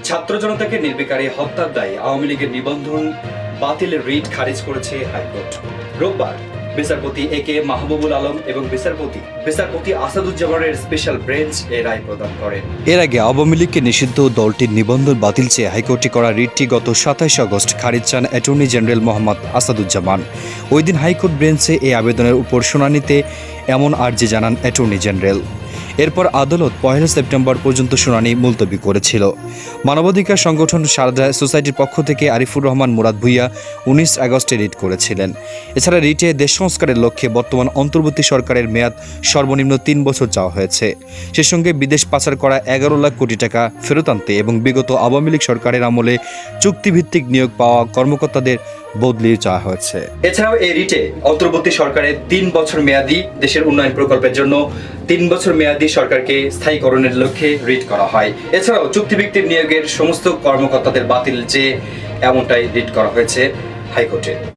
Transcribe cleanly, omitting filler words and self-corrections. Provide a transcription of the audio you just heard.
ছাত্র জনতাকে নির্বিকারে হত্যার দায়ে আওয়ামী লীগের নিবন্ধন বাতিলের রিট খারিজ করেছে হাইকোর্ট। রোববার বিচারপতি এ কে মাহবুবুল আলম এবং বিচারপতি আসাদুজ্জামানের স্পেশাল বেঞ্চ এ রায় প্রদান করেন। এর আগে আওয়ামী লীগকে নিষিদ্ধ দলটির নিবন্ধন বাতিল চেয়ে হাইকোর্টে করা রিটটি গত 27 আগস্ট খারিজ চান অ্যাটর্নি জেনারেল মোহাম্মদ আসাদুজ্জামান। ওই দিন হাইকোর্ট বেঞ্চে এই আবেদনের উপর শুনানিতে এমন আর্জি জানান অ্যাটর্নি জেনারেল। এরপর আদালত 1 সেপ্টেম্বর পর্যন্ত শুনানি মুলতবি করেছিল। মানবাধিকার সংগঠন শারদা সোসাইটির পক্ষ থেকে আরিফুর রহমান মুরাদ ভূঁইয়া 19 আগস্টে রিট করেছিলেন। এছাড়া রিটে দেশ সংস্কারের লক্ষ্যে বর্তমান অন্তর্বর্তী সরকারের মেয়াদ সর্বনিম্ন 3 বছর চাওয়া হয়েছে। সে সঙ্গে বিদেশ পাচার করা 11 লাখ কোটি টাকা ফেরত আনতে এবং বিগত আওয়ামী লীগ সরকারের আমলে চুক্তিভিত্তিক নিয়োগ পাওয়া কর্মকর্তাদের বদলি চাওয়া হয়েছে। এছাড়াও এই রিটে অন্তর্বর্তী সরকারের 3 বছর মেয়াদী দেশের উন্নয়ন প্রকল্পের জন্য 3 বছর মেয়াদী সরকারকে স্থায়ীকরণের লক্ষ্যে রিট করা হয়। এছাড়াও চুক্তিভিত্তিক নিয়োগের সমস্ত কর্মকর্তাদের বাতিল চেয়ে এমনটাই রিট করা হয়েছে হাইকোর্টে।